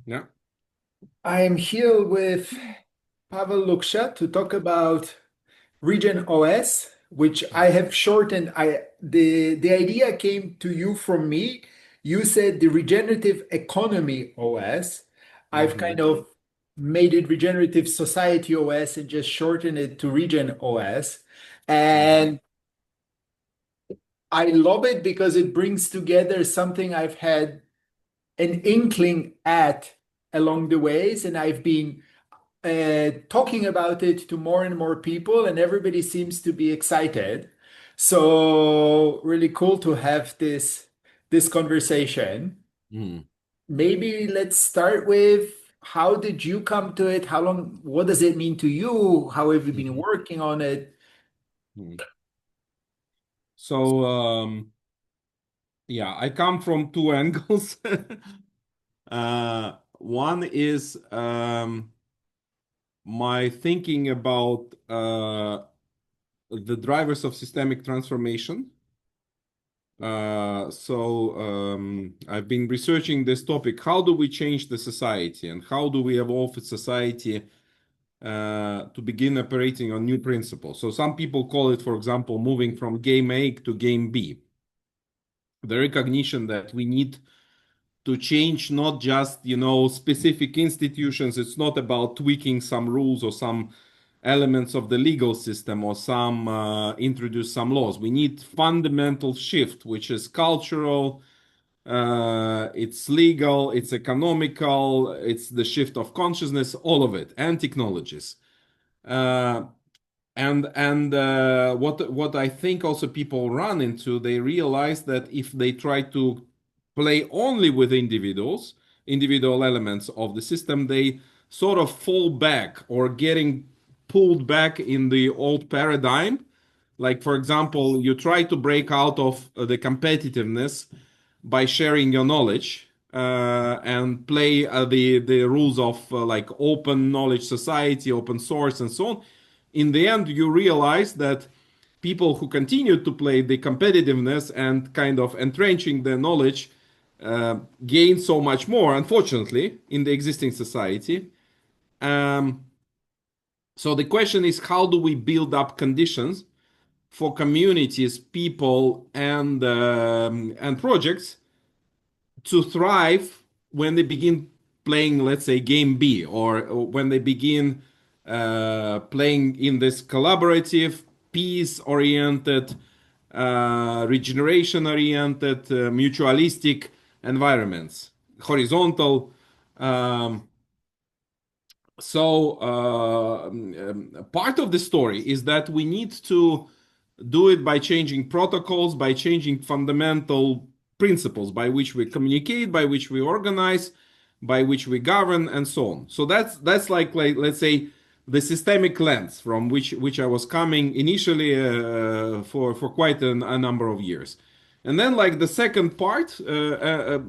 Yeah. I am here with Pavel Luksha to talk about RegenOS, which I have shortened. The idea came to you from me. You said the regenerative economy OS. I've kind Hmm. of made it regenerative society OS and just shortened it to Regen OS. Hmm. And I love it because it brings together something I've had an inkling at along the ways, and I've been talking about it to more and more people, and everybody seems to be excited. So really cool to have this conversation. Hmm. Maybe let's start with how did you come to it? How long, what does it mean to you? How have you been Hmm. working on it? Hmm. So, yeah, I come from two angles. One is my thinking about the drivers of systemic transformation. I've been researching this topic. How do we change the society and how do we evolve a society to begin operating on new principles? So some people call it, for example, moving from game A to game B. The recognition that we need to change not just, specific institutions. It's not about tweaking some rules or some elements of the legal system or some introduce some laws. We need fundamental shift, which is cultural, it's legal, it's economical, it's the shift of consciousness, all of it, and technologies. Uh, and what I think also people run into, they realize that if they try to play only with individual elements of the system, they sort of fall back or getting pulled back in the old paradigm. Like, for example, you try to break out of the competitiveness by sharing your knowledge and play the rules of like open knowledge society, open source, and so on. In the end, you realize that people who continue to play the competitiveness and kind of entrenching their knowledge gain so much more, unfortunately, in the existing society. Um, so the question is, how do we build up conditions for communities, people, and projects to thrive when they begin playing, let's say, game B, or when they begin playing in this collaborative, peace-oriented, regeneration-oriented, mutualistic environments, horizontal. Um, Part of the story is that we need to do it by changing protocols, by changing fundamental principles by which we communicate, by which we organize, by which we govern, and so on. So that's like let's say the systemic lens from which I was coming initially for quite a number of years. And then, like the second part,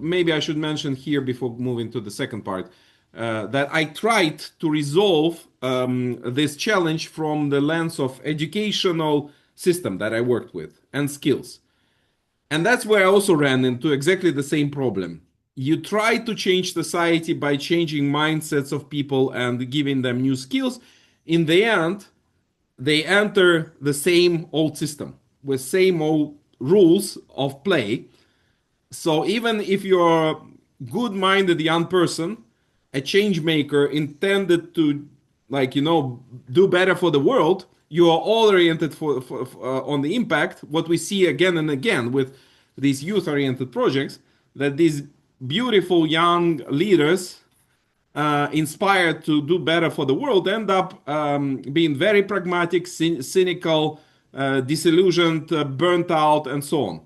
maybe I should mention here before moving to the second part, that I tried to resolve this challenge from the lens of educational system that I worked with and skills. And that's where I also ran into exactly the same problem. You try to change society by changing mindsets of people and giving them new skills. In the end, they enter the same old system with same old rules of play. So even if you're a good-minded young person, a change maker intended to, like do better for the world, you are all oriented on the impact. What we see again and again with these youth-oriented projects, that these beautiful young leaders inspired to do better for the world end up being very pragmatic, cynical, disillusioned, burnt out, and so on.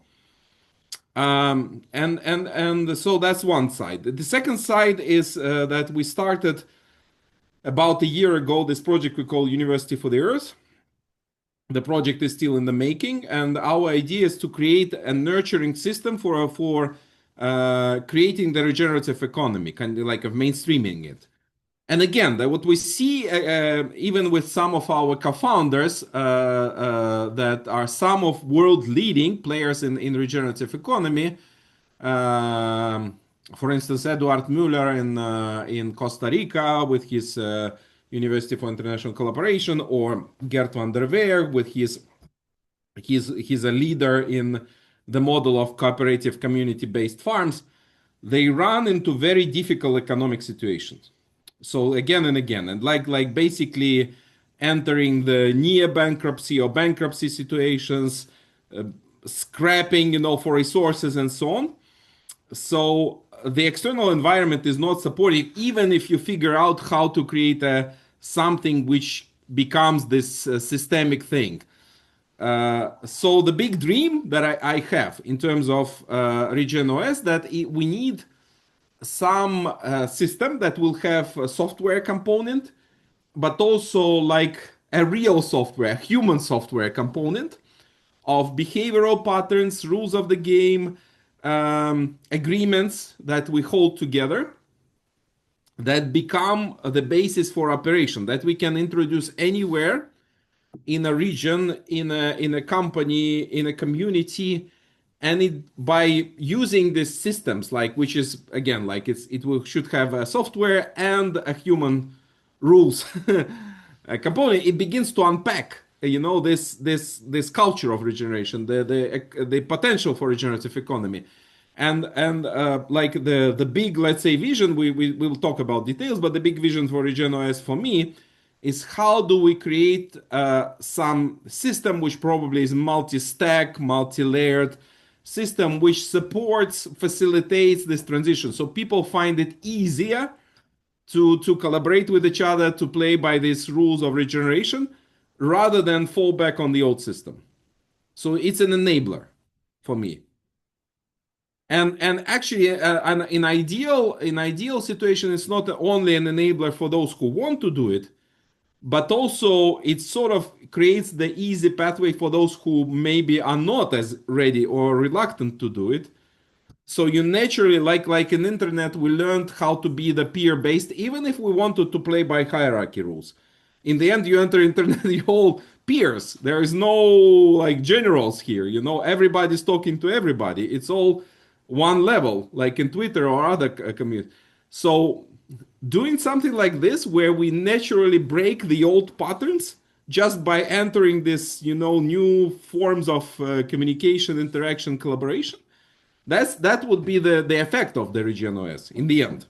And so that's one side. The second side is that we started about a year ago this project we call University for the Earth. The project is still in the making, and our idea is to create a nurturing system for creating the regenerative economy, kind of like of mainstreaming it. And again, that what we see, even with some of our co-founders that are some of world leading players in regenerative economy, um, For instance, Eduard Muller in Costa Rica with his University for International Collaboration, or Gert van der Veer with he's a leader in the model of cooperative community-based farms. They run into very difficult economic situations. So again and again, and like basically entering the near bankruptcy or bankruptcy situations, uh, scrapping, for resources and so on. So the external environment is not supportive, even if you figure out how to create something which becomes this systemic thing. So the big dream that I have in terms of RegenOS, that we need some system that will have a software component, but also like a real software, human software component of behavioral patterns, rules of the game, agreements that we hold together that become the basis for operation that we can introduce anywhere in a region, in a company, in a community, and by using these systems, like which is again like it will should have a software and a human rules a component. It begins to unpack, this culture of regeneration, the potential for regenerative economy, and like the big, let's say, vision. We will talk about details, but the big vision for RegenOS for me is how do we create some system which probably is multi-stack, multi-layered system which supports, facilitates this transition, so people find it easier to collaborate with each other, to play by these rules of regeneration, rather than fall back on the old system. So it's an enabler for me. And actually, in ideal situation, it's not only an enabler for those who want to do it, but also it sort of creates the easy pathway for those who maybe are not as ready or reluctant to do it. So you naturally, like in internet, we learned how to be the peer based, even if we wanted to play by hierarchy rules. In the end, you enter internet, you all peers. There is no like generals here. Everybody's talking to everybody. It's all one level, like in Twitter or other communities. So doing something like this, where we naturally break the old patterns just by entering this, new forms of communication, interaction, collaboration, that would be the effect of the RegenOS in the end.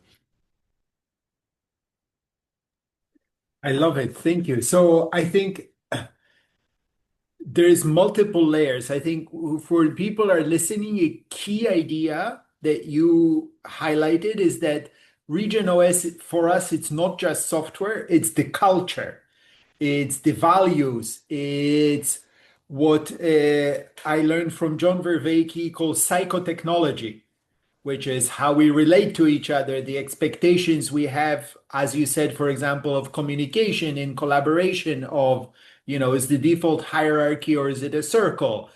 I love it. Thank you. So I think there's multiple layers. I think for people are listening, a key idea that you highlighted is that RegenOS for us, it's not just software, it's the culture, it's the values, it's what I learned from John Vervaeke called psychotechnology, which is how we relate to each other, the expectations we have, as you said, for example, of communication in collaboration, of, is the default hierarchy or is it a circle?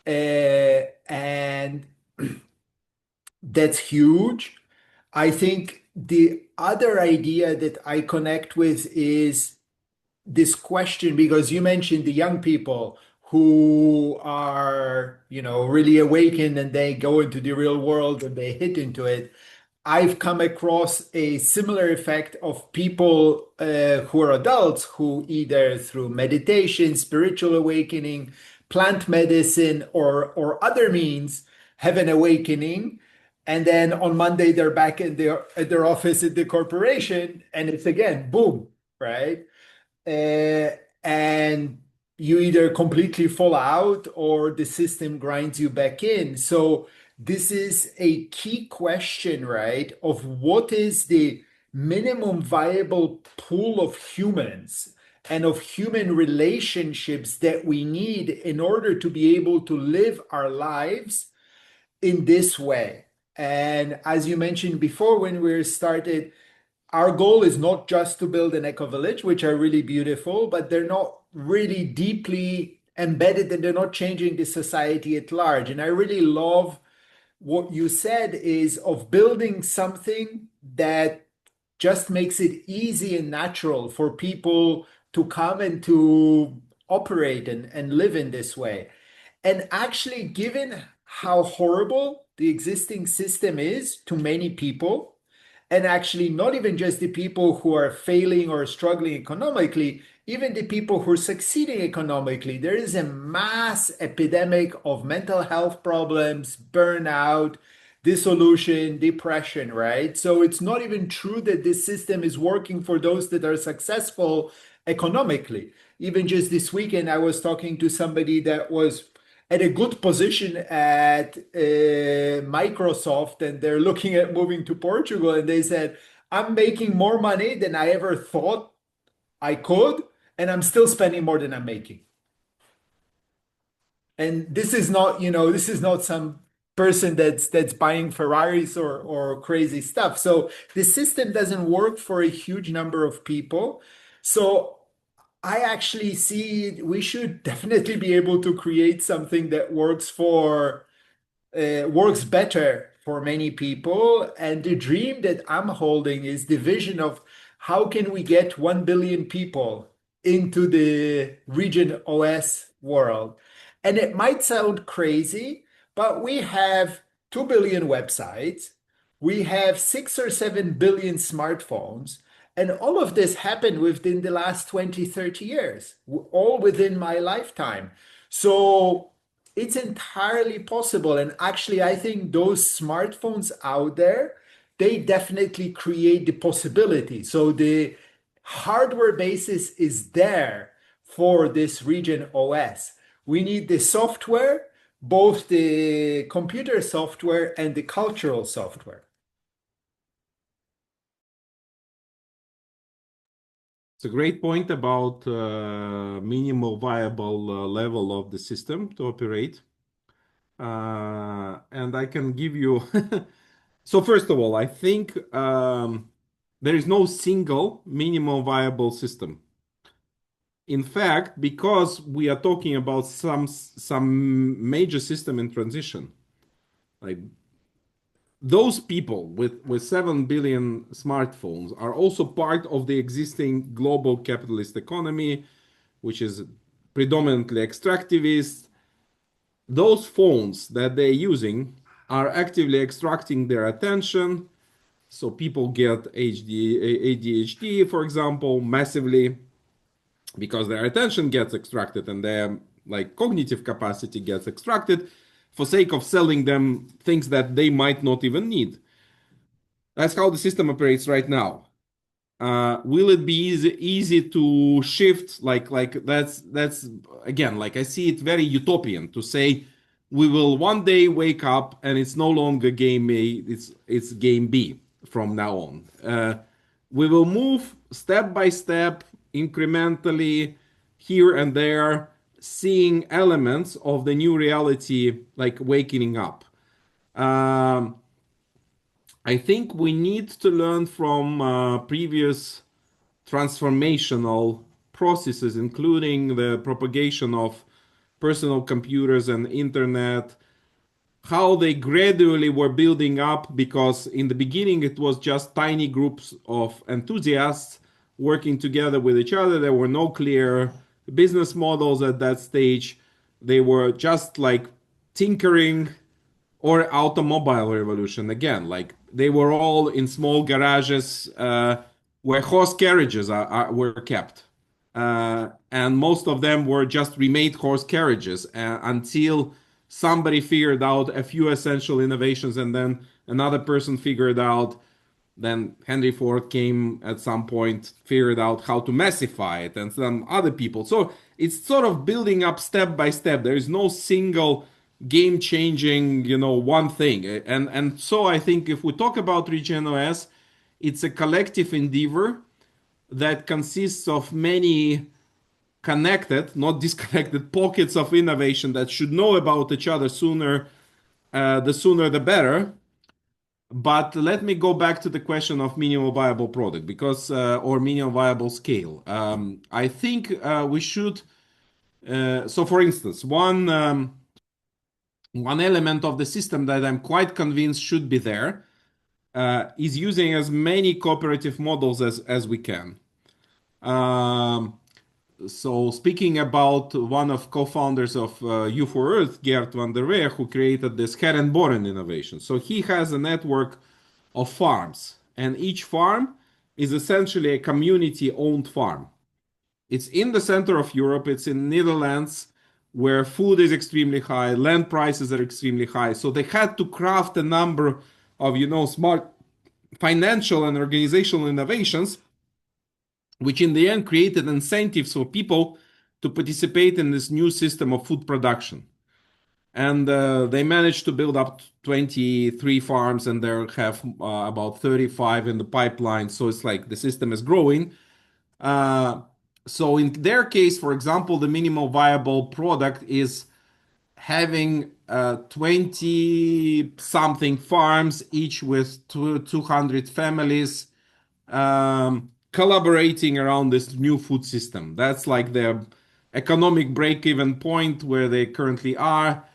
And that's huge. I think the other idea that I connect with is this question, because you mentioned the young people who are, really awakened and they go into the real world and they hit into it. I've come across a similar effect of people who are adults who either through meditation, spiritual awakening, plant medicine, or other means have an awakening. And then on Monday, they're back at their office at the corporation, and it's again, boom, right? And you either completely fall out or the system grinds you back in. So this is a key question, right? Of what is the minimum viable pool of humans and of human relationships that we need in order to be able to live our lives in this way. And as you mentioned before, when we started, our goal is not just to build an eco village, which are really beautiful, but they're not really deeply embedded and they're not changing the society at large. And I really love what you said is of building something that just makes it easy and natural for people to come and to operate and live in this way. And actually, given how horrible the existing system is to many people, and actually not even just the people who are failing or struggling economically, even the people who are succeeding economically. There is a mass epidemic of mental health problems, burnout, dissolution, depression, right? So it's not even true that this system is working for those that are successful economically. Even just this weekend, I was talking to somebody that was at a good position at Microsoft, and they're looking at moving to Portugal, and they said, I'm making more money than I ever thought I could, and I'm still spending more than I'm making. And this is not, this is not some person that's buying Ferraris or crazy stuff. So the system doesn't work for a huge number of people. So I actually see we should definitely be able to create something that works better for many people. And the dream that I'm holding is the vision of how can we get 1 billion people into the Regen OS world. And it might sound crazy, but we have 2 billion websites. We have 6 or 7 billion smartphones. And all of this happened within the last 20, 30 years, all within my lifetime. So it's entirely possible. And actually, I think those smartphones out there, they definitely create the possibility. So the hardware basis is there for this Regen OS. We need the software, both the computer software and the cultural software. It's a great point about minimal viable level of the system to operate. And I can give you. So first of all, I think there is no single minimum viable system. In fact, because we are talking about some major system in transition, like those people with 7 billion smartphones are also part of the existing global capitalist economy, which is predominantly extractivist. Those phones that they're using are actively extracting their attention. So people get ADHD, for example, massively because their attention gets extracted and their like cognitive capacity gets extracted for sake of selling them things that they might not even need. That's how the system operates right now. Will it be easy to shift? Like that's again, like I see it very utopian to say we will one day wake up and it's no longer game A, it's game B from now on. We will move step by step, incrementally, here and there, seeing elements of the new reality, like waking up. Um, I think we need to learn from previous transformational processes, including the propagation of personal computers and internet, how they gradually were building up, because in the beginning it was just tiny groups of enthusiasts working together with each other. There were no clear business models at that stage. They were just like tinkering, or automobile revolution again, like they were all in small garages where horse carriages were kept, and most of them were just remade horse carriages until somebody figured out a few essential innovations, and then another person figured out, then Henry Ford came at some point, figured out how to massify it, and some other people. So it's sort of building up step by step. There is no single game changing, one thing. And so I think if we talk about RegenOS, it's a collective endeavor that consists of many connected, not disconnected pockets of innovation that should know about each other sooner. The sooner the better. But let me go back to the question of minimum viable product, because or minimum viable scale. I think we should. So, for instance, one element of the system that I'm quite convinced should be there is using as many cooperative models as we can. Um, So speaking about one of co-founders of U4Earth, Gert van der Weeg, who created this Herrenboren innovation. So he has a network of farms, and each farm is essentially a community-owned farm. It's in the center of Europe. It's in Netherlands, where food is extremely high, land prices are extremely high. So they had to craft a number of, smart financial and organizational innovations, which in the end created incentives for people to participate in this new system of food production. And they managed to build up 23 farms, and they have about 35 in the pipeline. So it's like the system is growing. Uh, so in their case, for example, the minimal viable product is having 20 something farms, each with 200 families, collaborating around this new food system. That's like the economic break-even point where they currently are.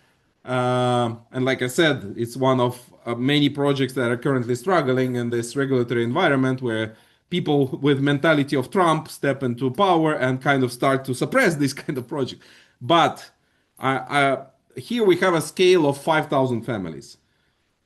And like I said, it's one of many projects that are currently struggling in this regulatory environment where people with mentality of Trump step into power and kind of start to suppress this kind of project. But here we have a scale of 5,000 families.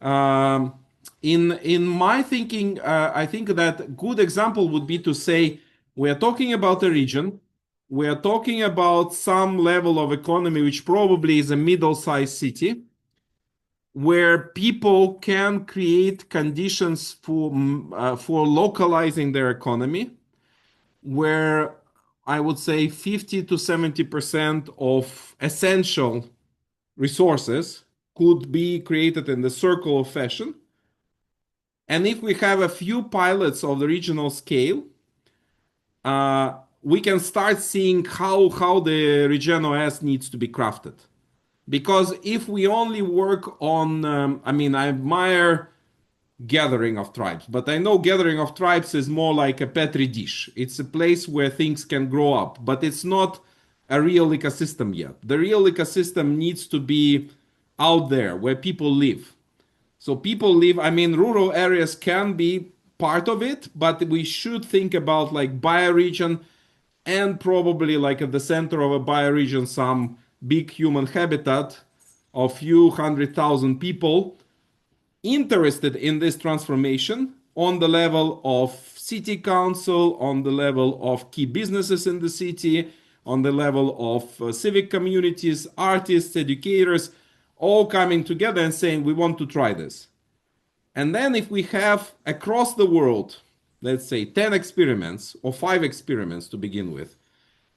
Um, in my thinking, I think that good example would be to say we are talking about a region, we are talking about some level of economy which probably is a middle-sized city, where people can create conditions for localizing their economy, where I would say 50 to 70% of essential resources could be created in the circle of fashion. And if we have a few pilots of the regional scale, we can start seeing how the RegenOS needs to be crafted. Because if we only work on, I mean, I admire Gathering of Tribes, but I know Gathering of Tribes is more like a petri dish. It's a place where things can grow up, but it's not a real ecosystem yet. The real ecosystem needs to be out there where people live. So people live, I mean, rural areas can be part of it, but we should think about like bioregion and probably like at the center of a bioregion, some big human habitat of few 100,000 people interested in this transformation on the level of city council, on the level of key businesses in the city, on the level of civic communities, artists, educators, all coming together and saying, we want to try this. And then if we have across the world, let's say 10 experiments or 5 experiments to begin with,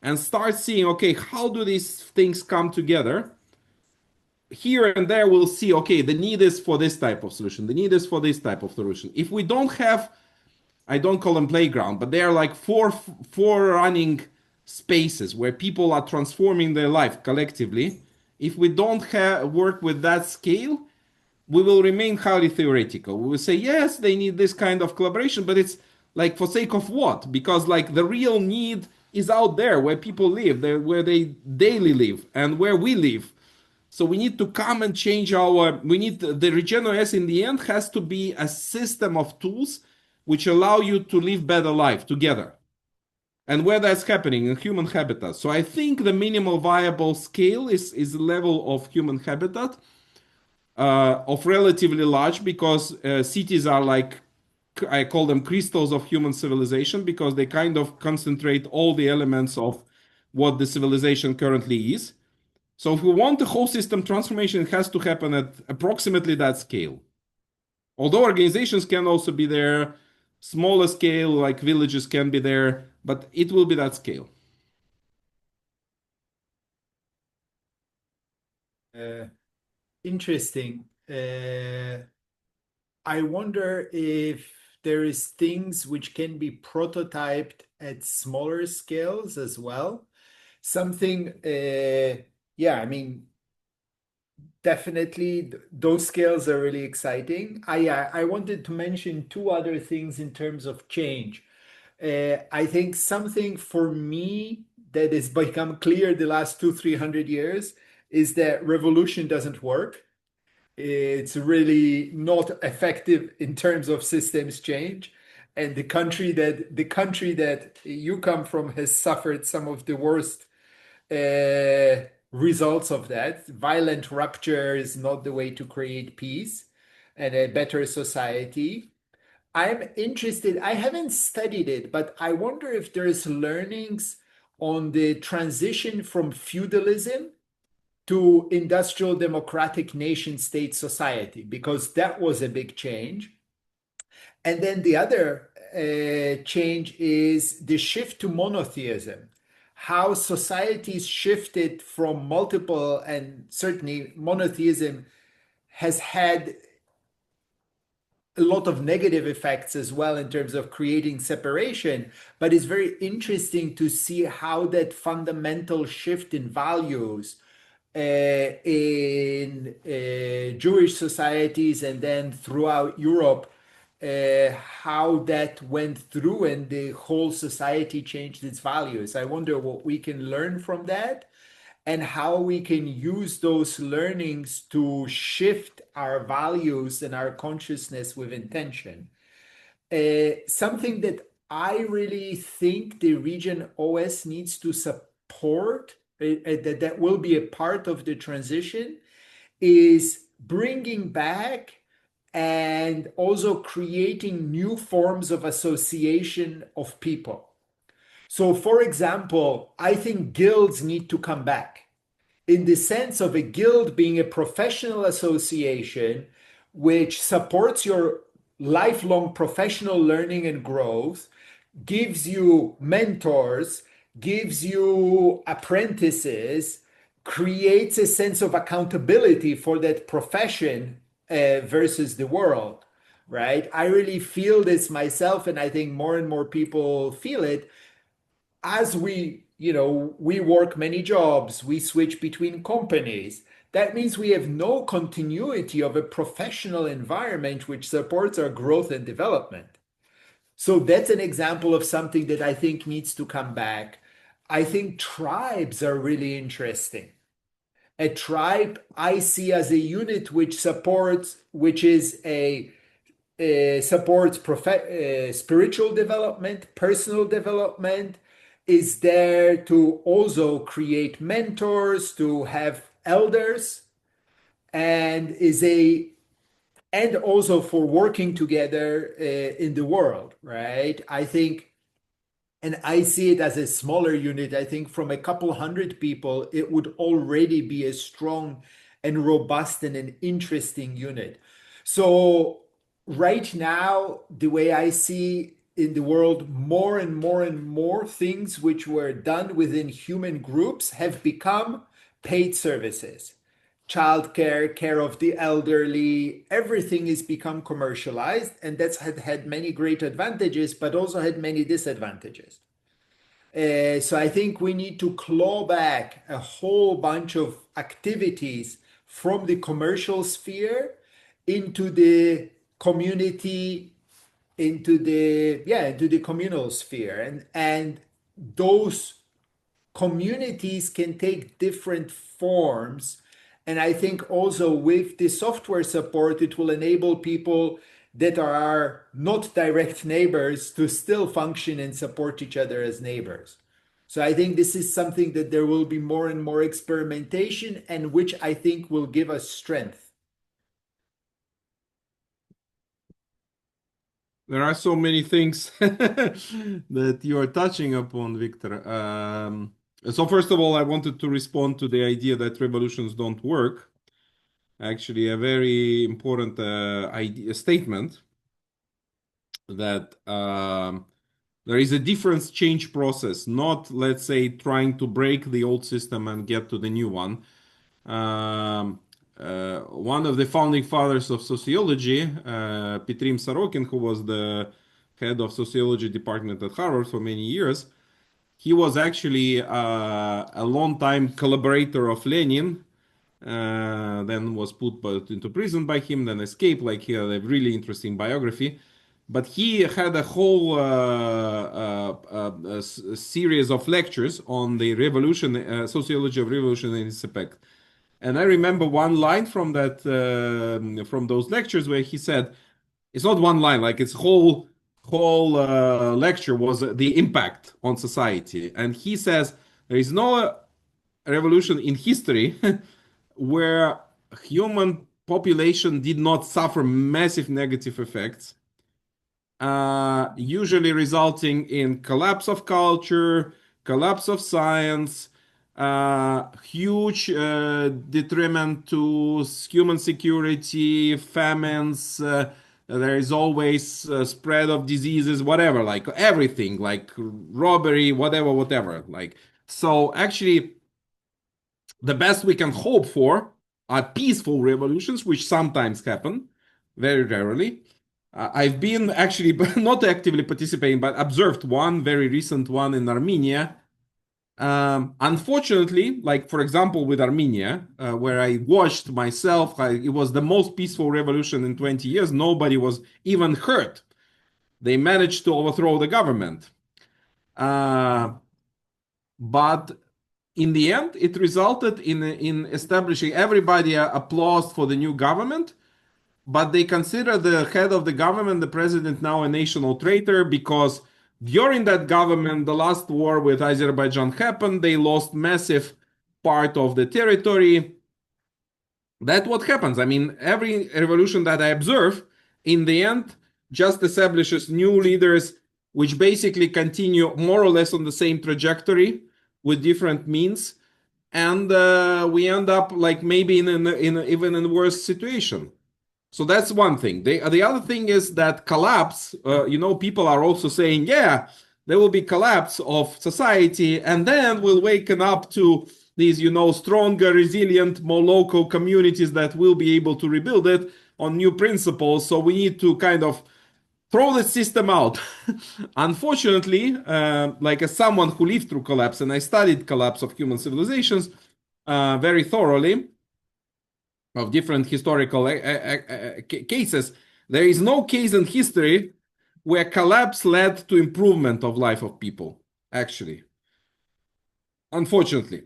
and start seeing, okay, how do these things come together? Here and there we'll see, okay, the need is for this type of solution, the need is for this type of solution. If we don't have, I don't call them playground, but they are like four running spaces where people are transforming their life collectively. If we don't work with that scale, we will remain highly theoretical. We will say, yes, they need this kind of collaboration, but it's like for sake of what? Because like the real need is out there where people live, where they daily live, and where we live. So we need to come and change we need the RegenOS in the end has to be a system of tools which allow you to live better life together. And where that's happening in human habitat. So I think the minimal viable scale is the level of human habitat of relatively large because cities are like, I call them crystals of human civilization because they kind of concentrate all the elements of what the civilization currently is. So if we want the whole system transformation, it has to happen at approximately that scale. Although organizations can also be there, smaller scale, like villages can be there, but it will be that scale. Uh, Interesting. I wonder if there is things which can be prototyped at smaller scales as well. Something, yeah, I mean, definitely those scales are really exciting. I wanted to mention two other things in terms of change. I think something for me that has become clear the last 200-300 years is that revolution doesn't work. It's really not effective in terms of systems change. and the country that you come from has suffered some of the worst results of that. Violent rupture is not the way to create peace and a better society. I'm interested, I haven't studied it, but I wonder if there's learnings on the transition from feudalism to industrial democratic nation state society, because that was a big change. And then the other change is the shift to monotheism, how societies shifted from multiple, and certainly monotheism has had a lot of negative effects as well in terms of creating separation. But it's very interesting to see how that fundamental shift in values in Jewish societies and then throughout Europe, how that went through and the whole society changed its values. I wonder what we can learn from that and how we can use those learnings to shift our values and our consciousness with intention. Something that I really think the Regen OS needs to support, that will be a part of the transition, is bringing back and also creating new forms of association of people. So, for example, I think guilds need to come back in the sense of a guild being a professional association which supports your lifelong professional learning and growth, gives you mentors, gives you apprentices, creates a sense of accountability for that profession versus the world, right? I really feel this myself, and I think more and more people feel it as we work many jobs, we switch between companies. That means we have no continuity of a professional environment which supports our growth and development. So that's an example of something that I think needs to come back. I think tribes are really interesting. A tribe I see as a unit which is a supports spiritual development, personal development, is there to also create mentors, to have elders, and also for working together in the world, right? I think, and I see it as a smaller unit. I think from a couple hundred people, it would already be a strong and robust and an interesting unit. So right now, the way I see in the world, more and more and more things which were done within human groups have become paid services. Childcare, care of the elderly, everything has become commercialized, and that's had many great advantages, but also had many disadvantages. So I think we need to claw back a whole bunch of activities from the commercial sphere into the community, into the communal sphere, and those communities can take different forms. And I think also with the software support, it will enable people that are not direct neighbors to still function and support each other as neighbors. So I think this is something that there will be more and more experimentation, and which I think will give us strength. There are so many things that you are touching upon, Victor. So first of all, I wanted to respond to the idea that revolutions don't work. Actually, a very important statement that there is a difference change process, not, let's say, trying to break the old system and get to the new one. One of the founding fathers of sociology, Petrim Sorokin, who was the head of sociology department at Harvard for many years, he was actually a long-time collaborator of Lenin, then was put into prison by him, then escaped. Like, he had a really interesting biography. But he had a whole series of lectures on the revolution, sociology of revolution and its effect. And I remember one line from from those lectures where he said, it's not one line, like it's whole lecture was the impact on society, and he says there is no revolution in history where human population did not suffer massive negative effects, usually resulting in collapse of culture, collapse of science, huge detriment to human security, famines. There is always spread of diseases, whatever, like everything, like robbery, whatever, whatever. Like so, actually, the best we can hope for are peaceful revolutions, which sometimes happen, very rarely. I've been actually not actively participating, but observed one very recent one in Armenia. Unfortunately, like for example with Armenia, where I watched myself, it was the most peaceful revolution in 20 years. Nobody was even hurt. They managed to overthrow the government. Uh, but in the end, it resulted in establishing everybody applause for the new government, but they consider the head of the government, the president, now a national traitor because during that government, the last war with Azerbaijan happened. They lost massive part of the territory. That's what happens. I mean, every revolution that I observe, in the end, just establishes new leaders, which basically continue more or less on the same trajectory with different means, and we end up like maybe in even in a worse situation. So that's one thing. The other thing is that collapse. People are also saying, yeah, there will be collapse of society, and then we'll waken up to these, stronger, resilient, more local communities that will be able to rebuild it on new principles. So we need to kind of throw the system out. Unfortunately, like as someone who lived through collapse, and I studied collapse of human civilizations very thoroughly, of different historical cases, there is no case in history where collapse led to improvement of life of people, actually. Unfortunately,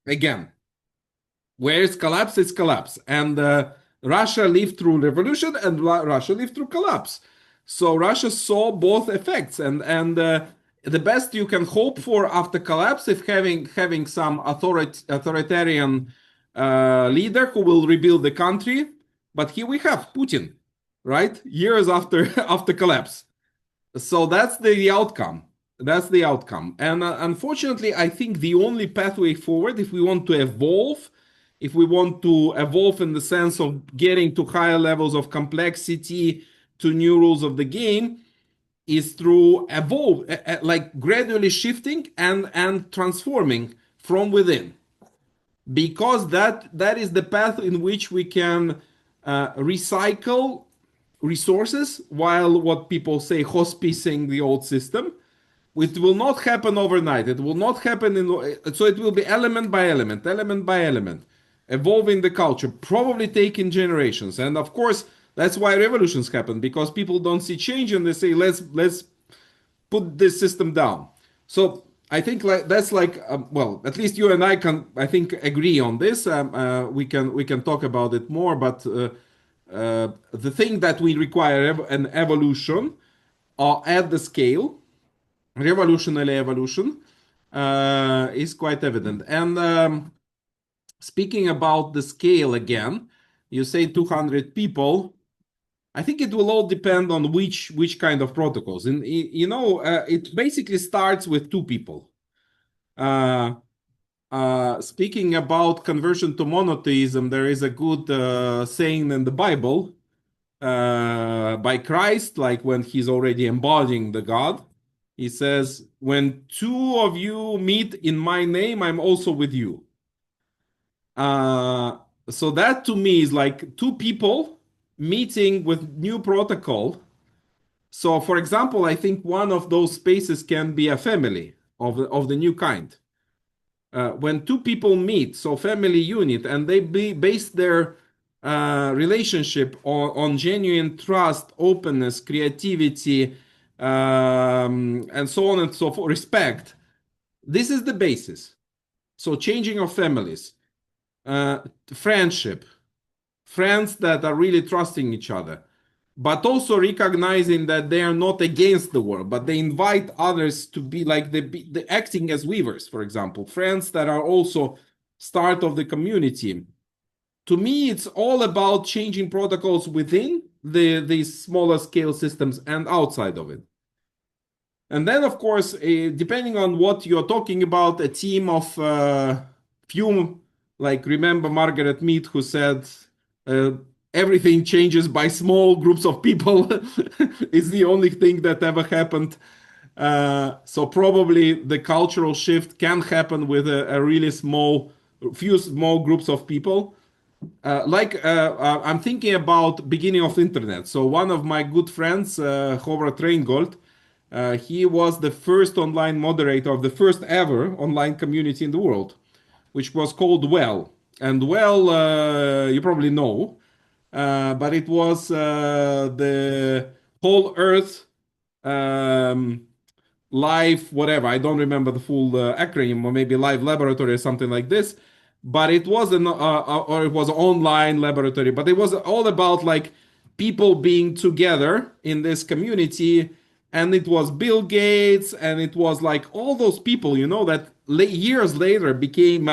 again, where it's collapse, it's collapse. And Russia lived through revolution and Russia lived through collapse. So Russia saw both effects, and the best you can hope for after collapse is having some authoritarian leader who will rebuild the country. But here we have Putin, right? Years after after collapse. So that's the outcome. That's the outcome. And unfortunately, I think the only pathway forward, if we want to evolve, if we want to evolve in the sense of getting to higher levels of complexity, to new rules of the game, is through evolve, like gradually shifting and transforming from within, because that is the path in which we can recycle resources while what people say hospicing the old system. It will not happen overnight. It will not happen so it will be element by element, element by element, evolving the culture, probably taking generations. And of course, that's why revolutions happen, because people don't see change and they say, let's put this system down. So I think like that's like well, at least you and I can, I think, agree on this. We can talk about it more, but the thing that we require an evolution at the scale, revolutionary evolution, is quite evident. And speaking about the scale again, you say 200 people. I think it will all depend on which kind of protocols. And it basically starts with two people. Uh, Speaking about conversion to monotheism, there is a good saying in the Bible by Christ, like when he's already embodying the God. He says, "When two of you meet in my name, I'm also with you." Uh, so that to me is like two people meeting with new protocol. So, for example, I think one of those spaces can be a family of the new kind. When two people meet, so family unit, and they base their relationship on genuine trust, openness, creativity, and so on and so forth, respect. This is the basis. So, changing of families, friendship, friends that are really trusting each other. but also recognizing that they are not against the world, but they invite others to be like the acting as weavers, for example, friends that are also start of the community. To me, it's all about changing protocols within these smaller scale systems and outside of it. And then, of course, depending on what you're talking about, a team of few, like remember Margaret Mead, who said uh, everything changes by small groups of people, is the only thing that ever happened. So probably the cultural shift can happen with a really few small groups of people. I'm thinking about beginning of internet. So one of my good friends, Howard Reingold, he was the first online moderator of the first ever online community in the world, which was called Well. And Well, you probably know, but it was the whole Earth um, live whatever, I don't remember the full acronym, or maybe live laboratory or something like this, but it was or it was online laboratory, but it was all about like people being together in this community. And it was Bill Gates, and it was like all those people, that years later became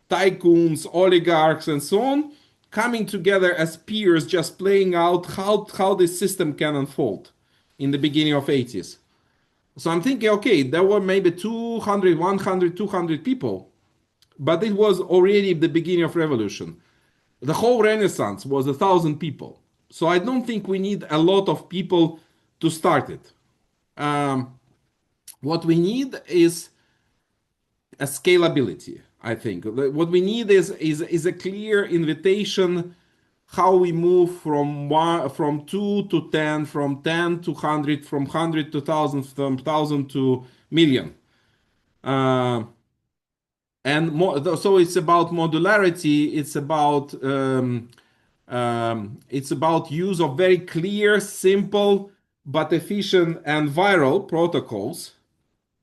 tycoons, oligarchs, and so on, coming together as peers, just playing out how this system can unfold in the beginning of 80s. So I'm thinking, okay, there were maybe 200, 100, 200 people, but it was already the beginning of revolution. The whole Renaissance was 1,000 people. So I don't think we need a lot of people to start it. Um, what we need is a scalability. I think what we need is a clear invitation how we move from 2 to 10, from 10 to 100, from 100 to 1,000, from 1,000 to million. Uh, and more, so it's about modularity. It's about use of very clear, simple, but efficient and viral protocols,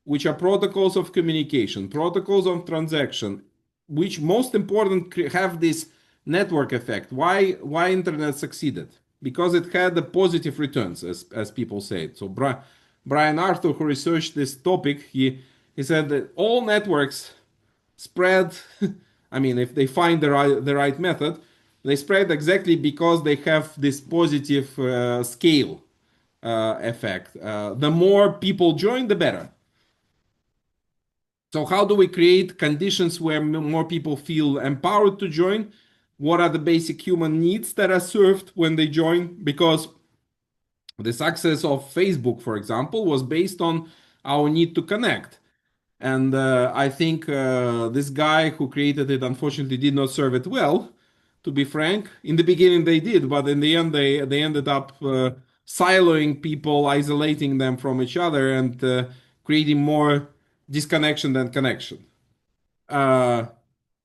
which are protocols of communication, protocols of transaction, which most important have this network effect. Why internet succeeded? Because it had the positive returns, as people say. So Brian Arthur, who researched this topic, he said that all networks spread. I mean, if they find the right method, they spread exactly because they have this positive scale effect. The more people join, the better. So how do we create conditions where more people feel empowered to join? What are the basic human needs that are served when they join? Because the success of Facebook, for example, was based on our need to connect. And I think this guy who created it unfortunately did not serve it well, to be frank. In the beginning they did, but in the end they ended up siloing people, isolating them from each other, and creating more disconnection than connection. Uh,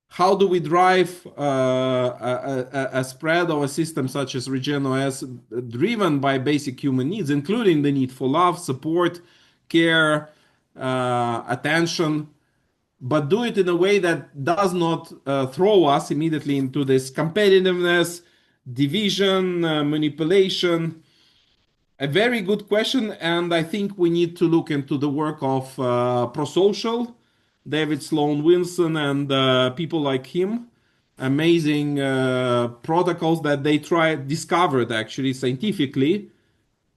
how do we drive a spread of a system such as RegenOS driven by basic human needs, including the need for love, support, care, attention, but do it in a way that does not throw us immediately into this competitiveness, division, manipulation? A very good question, and I think we need to look into the work of ProSocial, David Sloan Wilson, and people like him. Amazing protocols that they discovered actually scientifically,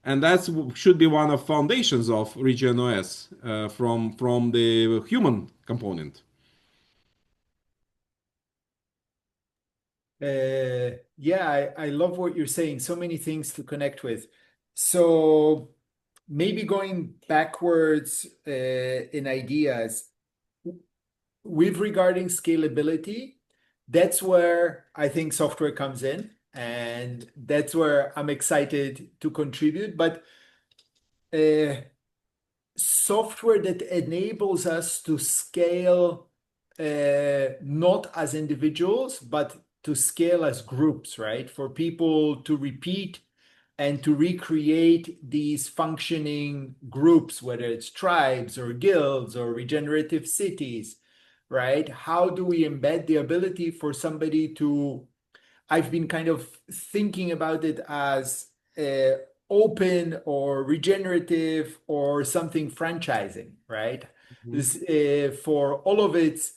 and that should be one of foundations of RegenOS from the human component. Yeah, I love what you're saying. So many things to connect with. So maybe going backwards in ideas with regarding scalability, that's where I think software comes in, and that's where I'm excited to contribute. But uh, software that enables us to scale not as individuals, but to scale as groups, right? For people to repeat and to recreate these functioning groups, whether it's tribes or guilds or regenerative cities, right? How do we embed the ability for somebody to, I've been kind of thinking about it as uh, open or regenerative or something franchising, right? Mhm. For all of its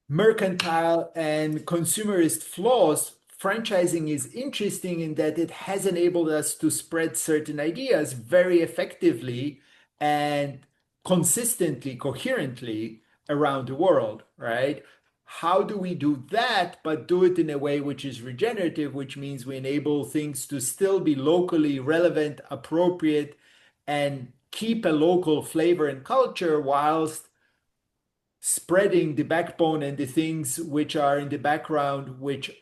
mercantile and consumerist flaws, franchising is interesting in that it has enabled us to spread certain ideas very effectively and consistently, coherently around the world, right? How do we do that, but do it in a way which is regenerative, which means we enable things to still be locally relevant, appropriate, and keep a local flavor and culture whilst spreading the backbone and the things which are in the background which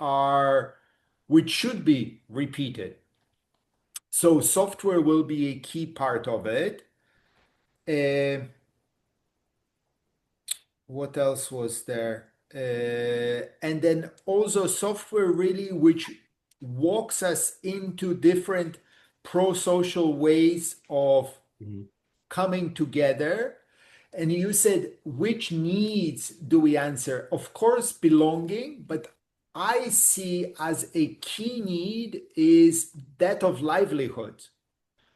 should be repeated. So software will be a key part of it. What else was there? And then also software really which walks us into different pro-social ways of Mhm. coming together. And you said, which needs do we answer? Of course, belonging, but I see as a key need is that of livelihood,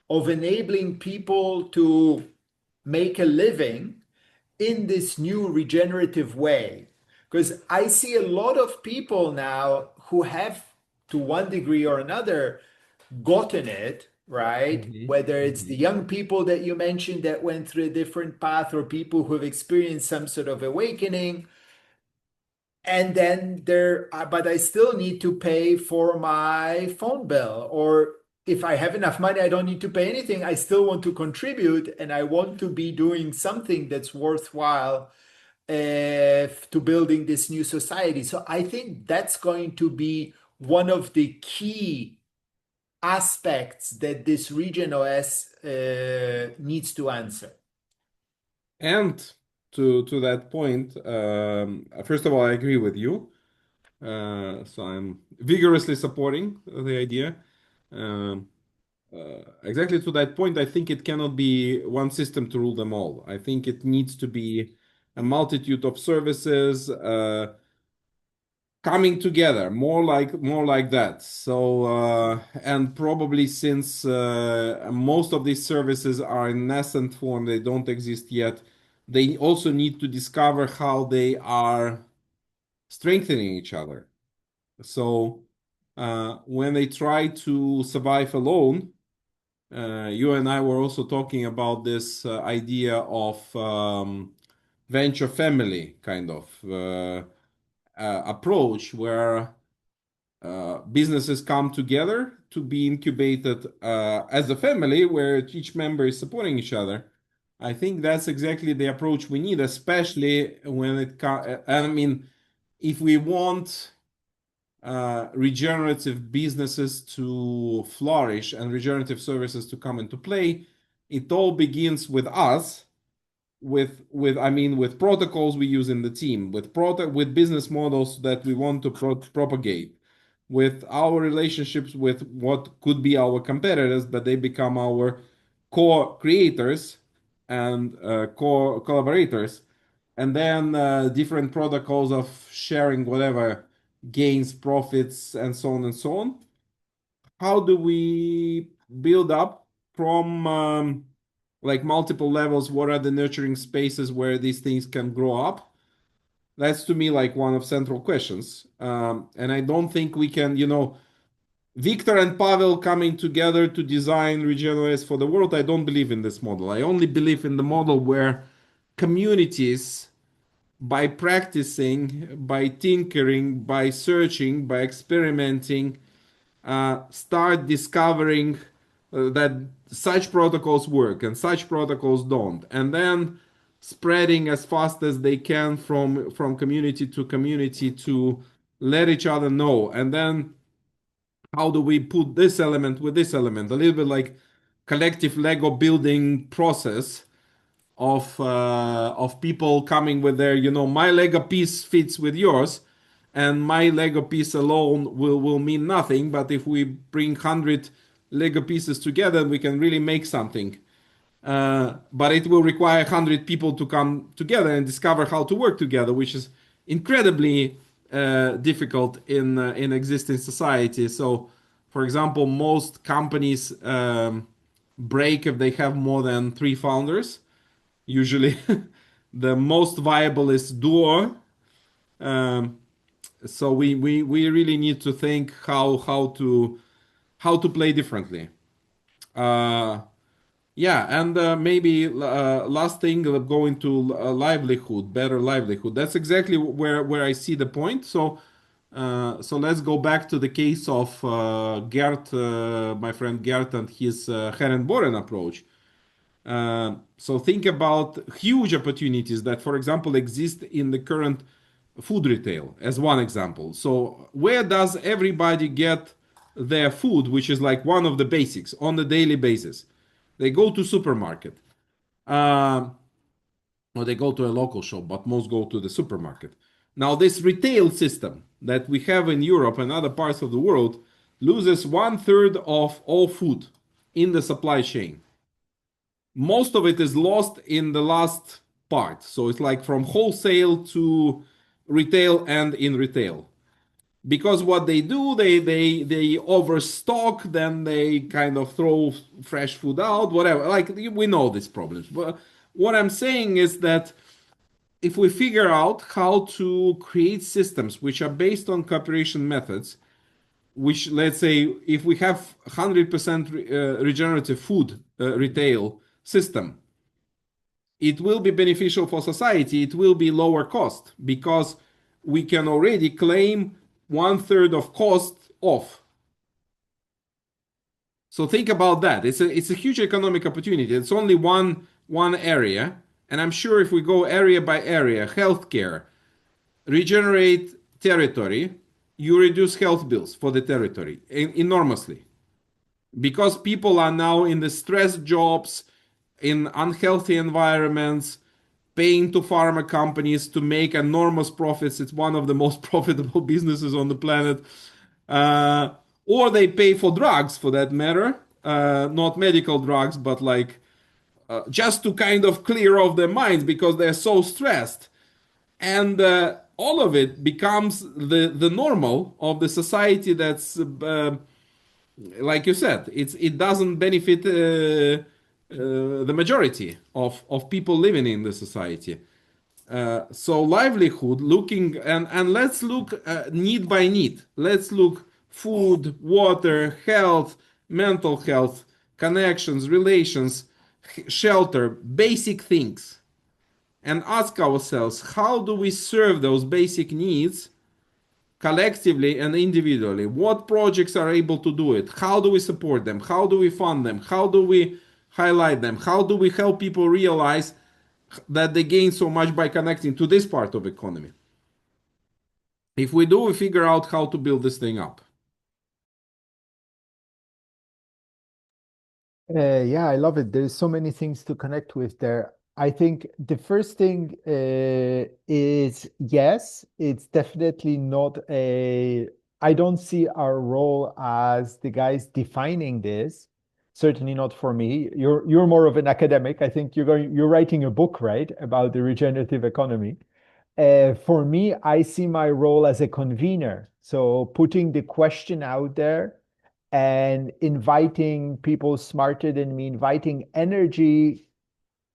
of enabling people to make a living in this new regenerative way. Because I see a lot of people now who have, to one degree or another, gotten it, right? Mhm. Whether it's the Mhm. young people that you mentioned that went through a different path or people who have experienced some sort of awakening. And then but I still need to pay for my phone bill. Or if I have enough money, I don't need to pay anything. I still want to contribute and I want to be doing something that's worthwhile to building this new society. So I think that's going to be one of the key aspects that this RegenOS needs to answer. And to that point, first of all, I agree with you. So I'm vigorously supporting the idea. Um, exactly to that point, I think it cannot be one system to rule them all. I think it needs to be a multitude of services coming together, more like that. So and probably since most of these services are in nascent form, they don't exist yet. They also need to discover how they are strengthening each other. So when they try to survive alone, you and I were also talking about this idea of venture family kind of approach where businesses come together to be incubated as a family where each member is supporting each other. I think that's exactly the approach we need, especially when it comes. I mean, if we want regenerative businesses to flourish and regenerative services to come into play, it all begins with us, with I mean with protocols we use in the team, with business models that we want to propagate, with our relationships with what could be our competitors, but they become our core creators and core collaborators, and then different protocols of sharing whatever gains, profits, and so on and so on. How do we build up from like multiple levels? What are the nurturing spaces where these things can grow up? That's to me like one of central questions. And I don't think we can, Victor and Pavel coming together to design RegenOS for the world. I don't believe in this model. I only believe in the model where communities, by practicing, by tinkering, by searching, by experimenting, start discovering that such protocols work and such protocols don't, and then spreading as fast as they can from community to community to let each other know. And then how do we put this element with this element? A little bit like collective Lego building process of people coming with their, my Lego piece fits with yours, and my Lego piece alone will mean nothing. But if we bring 100 Lego pieces together, we can really make something. But it will require 100 people to come together and discover how to work together, which is incredibly difficult in existing society. So For example, most companies break if they have more than three founders. Usually, the most viable is duo. Um, so we really need to think how to play differently. Uh, yeah, and maybe last thing, going to livelihood, better livelihood. That's exactly where I see the point. So let's go back to the case of Gert, my friend Gert, and his Herrenboren approach. So think about huge opportunities that, for example, exist in the current food retail as one example. So where does everybody get their food, which is like one of the basics on a daily basis? They go to supermarket, uh, or they go to a local shop, but most go to the supermarket. Now, this retail system that we have in Europe and other parts of the world loses one third of all food in the supply chain. Most of it is lost in the last part. So it's like from wholesale to retail and in retail. Because what they do, they overstock, then they kind of throw fresh food out, whatever. Like we know these problems. But what I'm saying is that if we figure out how to create systems which are based on cooperation methods, which let's say if we have 100% regenerative food retail system, it will be beneficial for society. It will be lower cost because we can already claim one third of cost off. So think about that. It's a huge economic opportunity. It's only one area, and I'm sure if we go area by area, healthcare, regenerate territory, you reduce health bills for the territory enormously because people are now in the stress jobs, in unhealthy environments, paying to pharma companies to make enormous profits. It's one of the most profitable businesses on the planet. Uh, or they pay for drugs for that matter, not medical drugs, but like just to kind of clear off their minds because they're so stressed. And all of it becomes the normal of the society that's like you said, it doesn't benefit the majority of people living in the society. So livelihood, looking and let's look need by need. Let's look food, water, health, mental health, connections, relations, shelter, basic things, and ask ourselves how do we serve those basic needs collectively and individually. What projects are able to do it? How do we support them? How do we fund them? How do we highlight them? How do we help people realize that they gain so much by connecting to this part of economy? If we do, we figure out how to build this thing up. Yeah, I love it. There's so many things to connect with there. I think the first thing is yes, it's definitely not a. I don't see our role as the guys defining this. Certainly not for me. You're more of an academic. I think you're writing a book, right, about the regenerative economy. For me, I see my role as a convener. So putting the question out there and inviting people smarter than me, inviting energy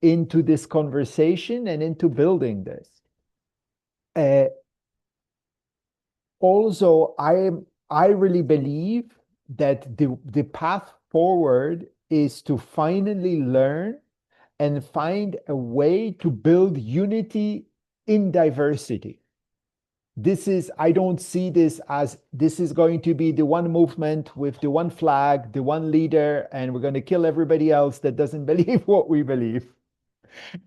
into this conversation and into building this. Uh, Also, I really believe that the path forward is to finally learn and find a way to build unity in diversity. I don't see this as this is going to be the one movement with the one flag, the one leader, and we're going to kill everybody else that doesn't believe what we believe.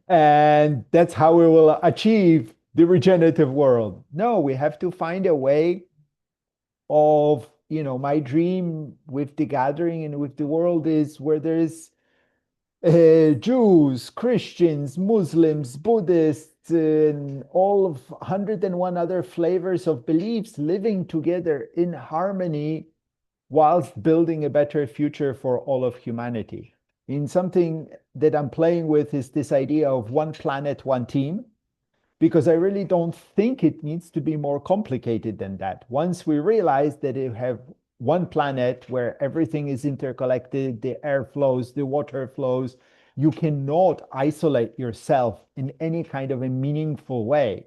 And that's how we will achieve the regenerative world. No, we have to find a way of, my dream with the gathering and with the world is where there's Jews, Christians, Muslims, Buddhists, and all of 101 other flavors of beliefs living together in harmony whilst building a better future for all of humanity. In something that I'm playing with is this idea of one planet, one team, because I really don't think it needs to be more complicated than that. Once we realize that one planet where everything is interconnected, the air flows, the water flows. You cannot isolate yourself in any kind of a meaningful way,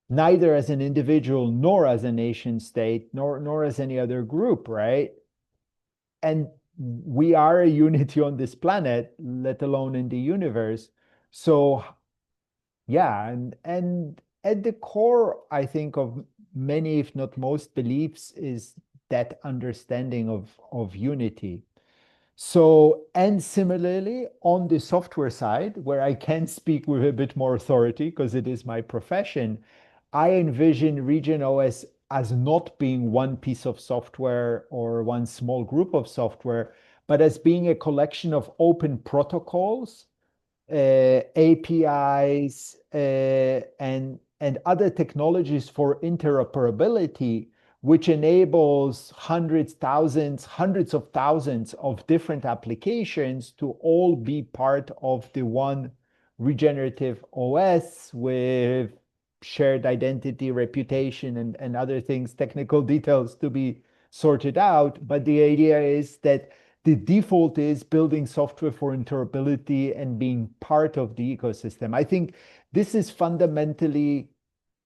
neither as an individual nor as a nation state, nor as any other group, right? And we are a unity on this planet, let alone in the universe. So yeah, and at the core, I think, of many, if not most beliefs is that understanding of unity. So, and similarly, on the software side, where I can speak with a bit more authority because it is my profession, I envision RegenOS as not being one piece of software or one small group of software, but as being a collection of open protocols, APIs, and other technologies for interoperability, which enables hundreds of thousands of different applications to all be part of the one regenerative OS with shared identity, reputation, and other things, technical details to be sorted out. But the idea is that the default is building software for interoperability and being part of the ecosystem. I think this is fundamentally,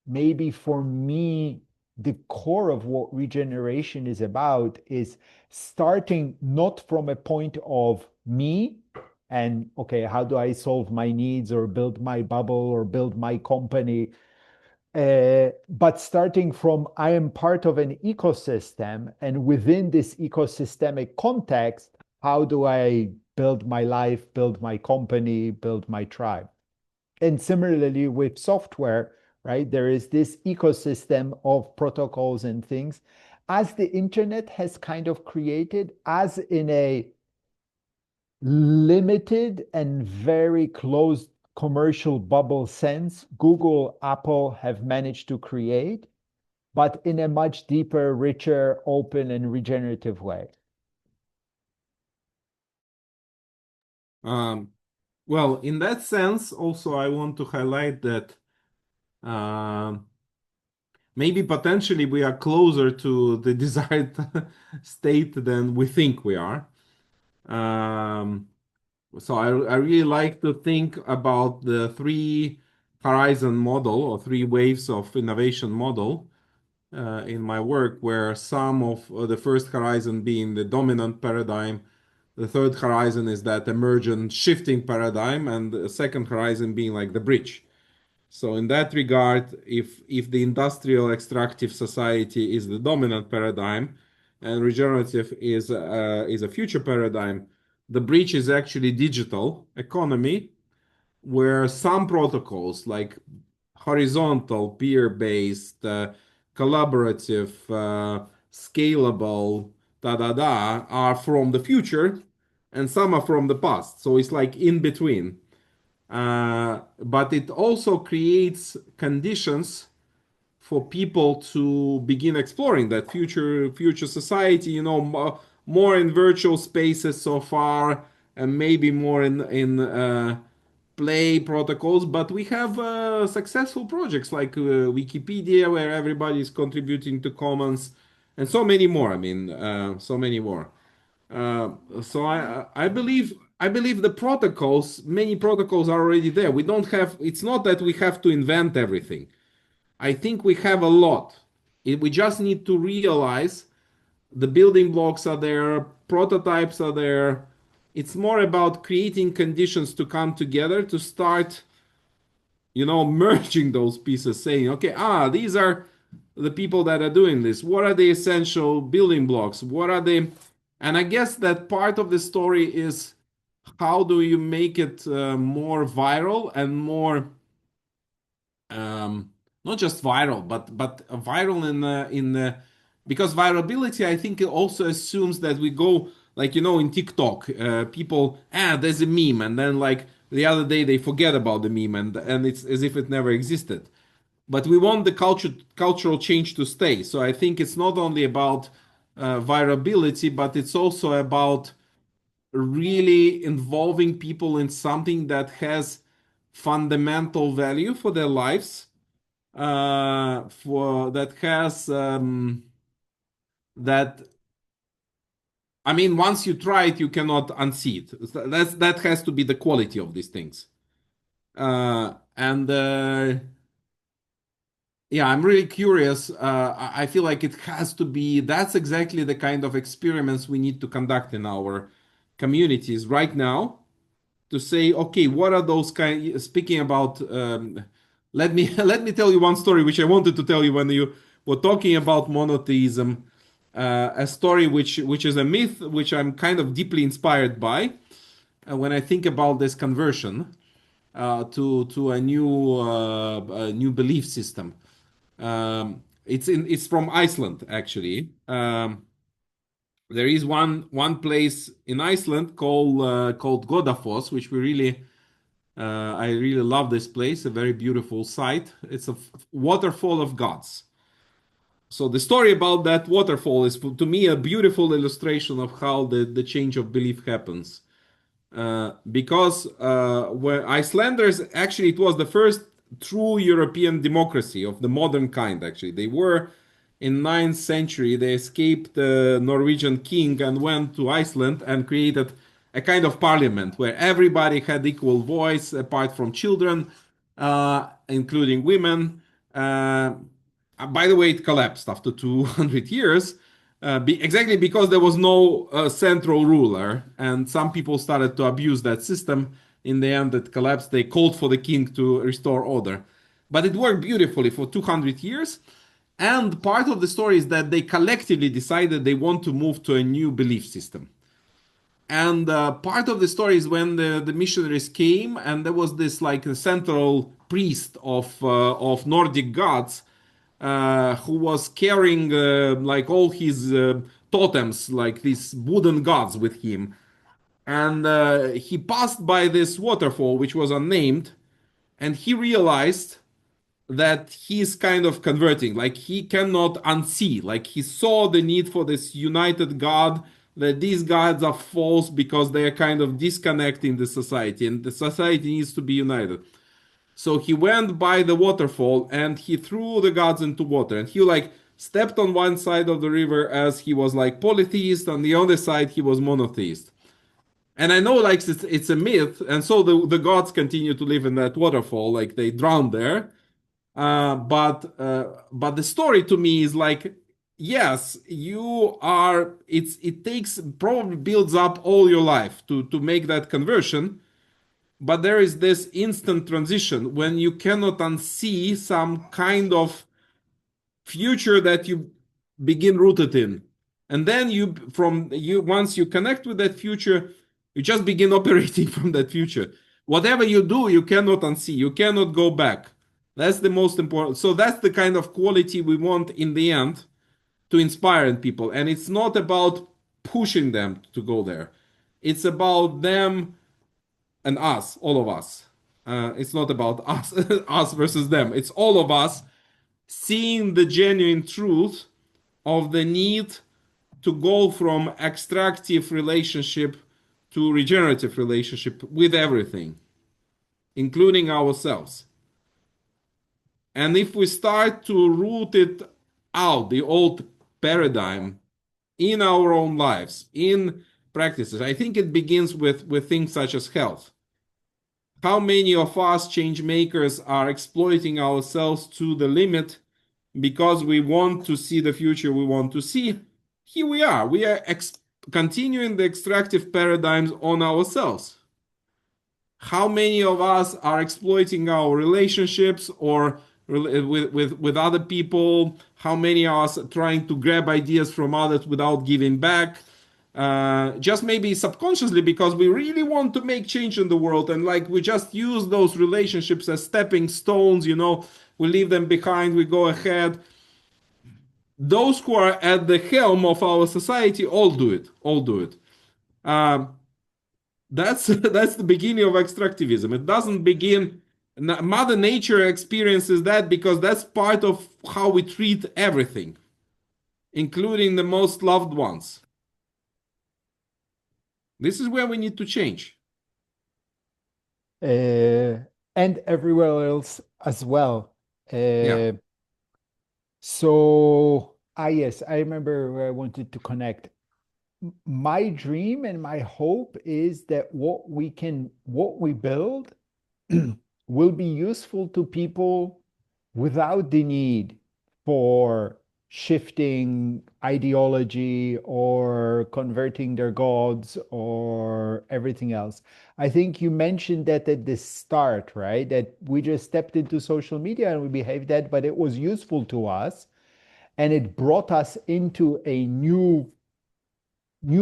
maybe for me, the core of what regeneration is about, is starting not from a point of me and, okay, how do I solve my needs or build my bubble or build my company, but starting from I am part of an ecosystem, and within this ecosystemic context, how do I build my life, build my company, build my tribe? And similarly with software, right? There is this ecosystem of protocols and things as the internet has kind of created, as in a limited and very closed commercial bubble sense, Google, Apple have managed to create, but in a much deeper, richer, open, and regenerative way. Um, well, in that sense, also I want to highlight that um maybe potentially we are closer to the desired state than we think we are. Um, so I really like to think about the three horizon model or three waves of innovation model in my work, where some of the first horizon being the dominant paradigm, the third horizon is that emergent shifting paradigm, and the second horizon being like the bridge. So in that regard, if the industrial extractive society is the dominant paradigm, and regenerative is a future paradigm, the bridge is actually digital economy, where some protocols like horizontal, peer-based, collaborative, scalable, are from the future, and some are from the past. So it's like in between. But it also creates conditions for people to begin exploring that future society. More in virtual spaces so far, and maybe more in play protocols. But we have successful projects like Wikipedia, where everybody is contributing to commons, and so many more. I mean, so many more. So I believe the protocols, many protocols are already there. We don't have. It's not that we have to invent everything. I think we have a lot. We just need to realize the building blocks are there, prototypes are there. It's more about creating conditions to come together to start, merging those pieces, saying, okay, these are the people that are doing this. What are the essential building blocks? What are they? And I guess that part of the story is how do you make it more viral and more not just viral, but viral in the because virability, I think, it also assumes that we go like in TikTok, people there's a meme, and then like the other day they forget about the meme, and it's as if it never existed. But we want the cultural change to stay. So I think it's not only about virability, but it's also about really involving people in something that has fundamental value for their lives, for that has that, I mean, once you try it, you cannot unsee it. That has to be the quality of these things. And yeah, I'm really curious. I feel like it has to be, that's exactly the kind of experiments we need to conduct in our communities right now, to say, okay, what are those kind? Speaking about, let me let me tell you one story which I wanted to tell you when you were talking about monotheism. A story which is a myth which I'm kind of deeply inspired by when I think about this conversion to a new belief system. It's from Iceland actually. There is one place in Iceland called Godafoss, which we really I really love this place. A very beautiful site. It's a waterfall of gods. So the story about that waterfall is to me a beautiful illustration of how the change of belief happens. Because where Icelanders actually it was the first true European democracy of the modern kind. Actually, they were in ninth century. They escaped the Norwegian king and went to Iceland and created a kind of parliament where everybody had equal voice, apart from children, including women. By the way, it collapsed after 200 years, exactly because there was no central ruler, and some people started to abuse that system. In the end, it collapsed. They called for the king to restore order. But it worked beautifully for 200 years. And part of the story is that they collectively decided they want to move to a new belief system. And part of the story is when the missionaries came, and there was this like a central priest of Nordic gods who was carrying like all his totems, like these wooden gods, with him. And he passed by this waterfall, which was unnamed, and he realized that he's kind of converting. Like he cannot unsee. Like he saw the need for this united God, that these gods are false because they are kind of disconnecting the society, and the society needs to be united. So he went by the waterfall and he threw the gods into water, and he like stepped on one side of the river as he was like polytheist, on the other side he was monotheist. And I know like it's a myth, and so the gods continue to live in that waterfall, like they drowned there. But the story to me is like, yes, you are. It takes probably builds up all your life to make that conversion, but there is this instant transition when you cannot unsee some kind of future that you begin rooted in, and then you once you connect with that future, you just begin operating from that future. Whatever you do, you cannot unsee, you cannot go back. That's the most important. So that's the kind of quality we want in the end to inspire people. And it's not about pushing them to go there, it's about them and us, all of us. It's not about us us versus them. It's all of us seeing the genuine truth of the need to go from extractive relationship to regenerative relationship with everything, including ourselves. And if we start to root it out, the old paradigm, in our own lives, in practices, I think it begins with things such as health. How many of us change makers are exploiting ourselves to the limit because we want to see the future we want to see? Here we are. We are continuing the extractive paradigms on ourselves. How many of us are exploiting our relationships or with other people? How many of us are trying to grab ideas from others without giving back? Just maybe subconsciously because we really want to make change in the world, and like we just use those relationships as stepping stones, we leave them behind, we go ahead. Those who are at the helm of our society all do it. Um, that's that's the beginning of extractivism. It doesn't begin. Mother Nature experiences that because that's part of how we treat everything, including the most loved ones. This is where we need to change. And everywhere else as well. Yeah. So Yes, I remember where I wanted to connect. My dream and my hope is that what we build will be useful to people without the need for shifting ideology or converting their gods or everything else. I think you mentioned that at the start, right? That we just stepped into social media and we behaved that, but it was useful to us and it brought us into a new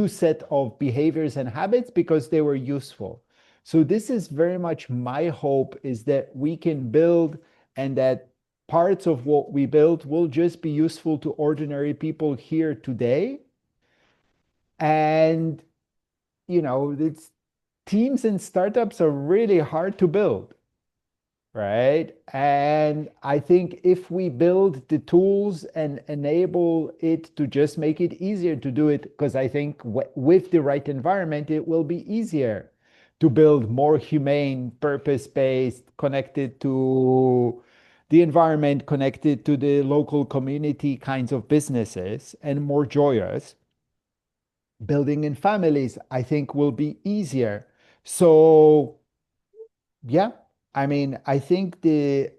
set of behaviors and habits because they were useful. So this is very much my hope is that we can build and that parts of what we build will just be useful to ordinary people here today. And it's teams and startups are really hard to build, right? And I think if we build the tools and enable it to just make it easier to do it, because I think with the right environment, it will be easier to build more humane, purpose-based, connected to the environment, connected to the local community kinds of businesses, and more joyous. Building in families, I think, will be easier. So yeah, I mean, I think the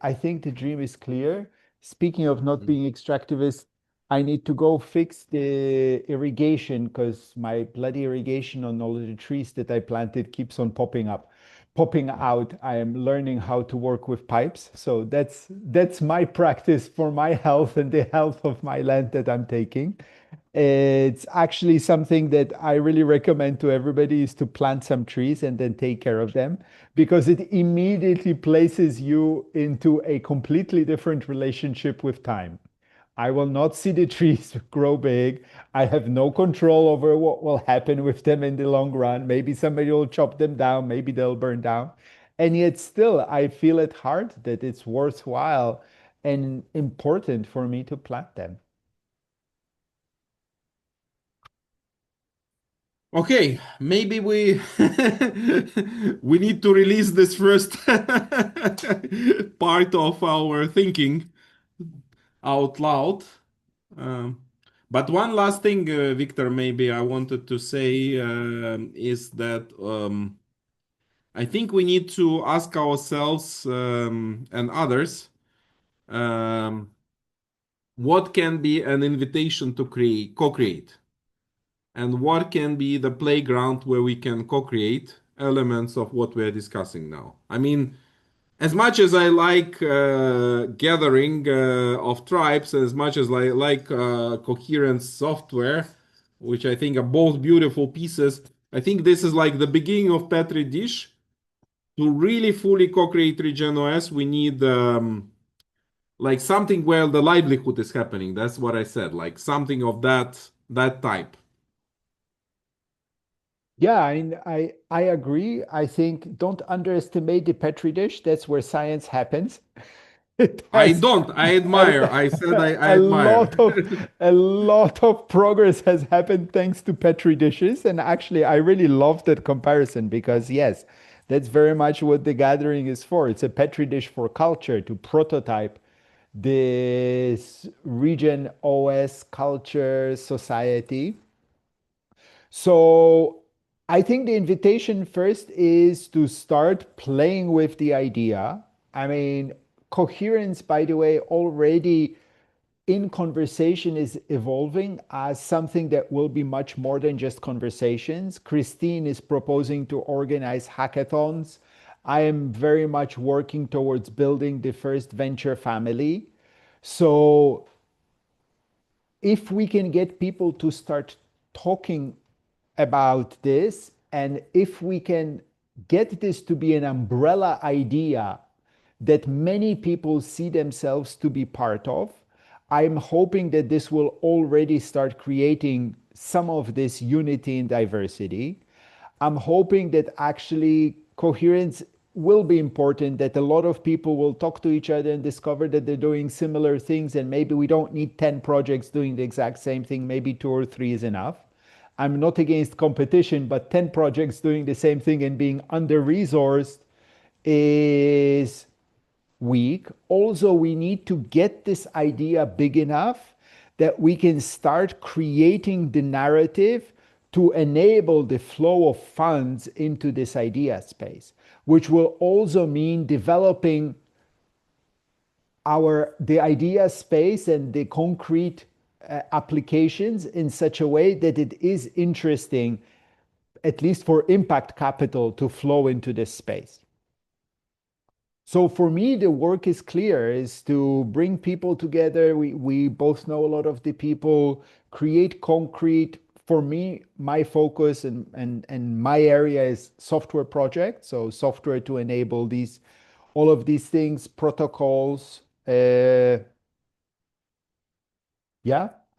dream is clear. Speaking of not being extractivist, I need to go fix the irrigation because my bloody irrigation on all of the trees that I planted keeps on popping out. I am learning how to work with pipes. So that's my practice for my health and the health of my land that I'm taking. It's actually something that I really recommend to everybody is to plant some trees and then take care of them because it immediately places you into a completely different relationship with time. I will not see the trees grow big. I have no control over what will happen with them in the long run. Maybe somebody will chop them down, maybe they'll burn down. And yet, still, I feel at heart that it's worthwhile and important for me to plant them. Okay, maybe we we need to release this first part of our thinking out loud. Um, but one last thing, Victor, maybe I wanted to say is that I think we need to ask ourselves and others um, what can be an invitation to create, co-create, and what can be the playground where we can co-create elements of what we're discussing now. I mean, as much as I like gathering of tribes, as much as I like coherence software, which I think are both beautiful pieces, I think this is like the beginning of Petri dish. To really fully co-create RegenOS, we need like something where the livelihood is happening. That's what I said, like something of that type. Yeah, I agree. I think don't underestimate the Petri dish. That's where science happens. It I has don't. I admire. a, I said I a admire. lot of progress has happened thanks to Petri dishes. And actually, I really love that comparison because yes, that's very much what the gathering is for. It's a Petri dish for culture to prototype this region OS culture society. So I think the invitation first is to start playing with the idea. I mean, coherence, by the way, already in conversation is evolving as something that will be much more than just conversations. Christine is proposing to organize hackathons. I am very much working towards building the first venture family. So if we can get people to start talking about this, and if we can get this to be an umbrella idea that many people see themselves to be part of, I'm hoping that this will already start creating some of this unity and diversity. I'm hoping that actually coherence will be important, that a lot of people will talk to each other and discover that they're doing similar things, and maybe we don't need 10 projects doing the exact same thing, maybe two or three is enough. I'm not against competition, but 10 projects doing the same thing and being under resourced is weak. Also, we need to get this idea big enough that we can start creating the narrative to enable the flow of funds into this idea space, which will also mean developing the idea space and the concrete applications in such a way that it is interesting, at least for impact capital, to flow into this space. So for me, the work is clear, is to bring people together. We both know a lot of the people, create concrete. For me, my focus and my area is software projects. So software to enable all of these things, protocols. Yeah,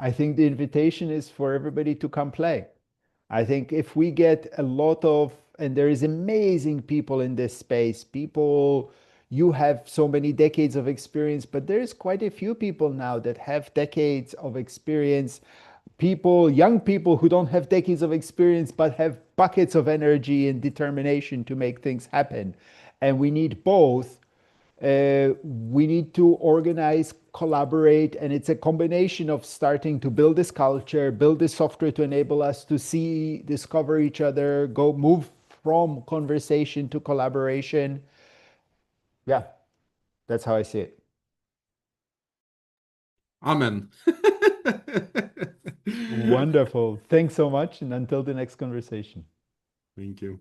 I think the invitation is for everybody to come play. I think if we get a lot of, and there is amazing people in this space, people, you have so many decades of experience, but there's quite a few people now that have decades of experience. People, young people who don't have decades of experience, but have buckets of energy and determination to make things happen. And we need both. We need to organize, collaborate, and it's a combination of starting to build this culture, build this software to enable us to see, discover each other, move from conversation to collaboration. Yeah, that's how I see it. Amen. Wonderful. Thanks so much. And until the next conversation. Thank you.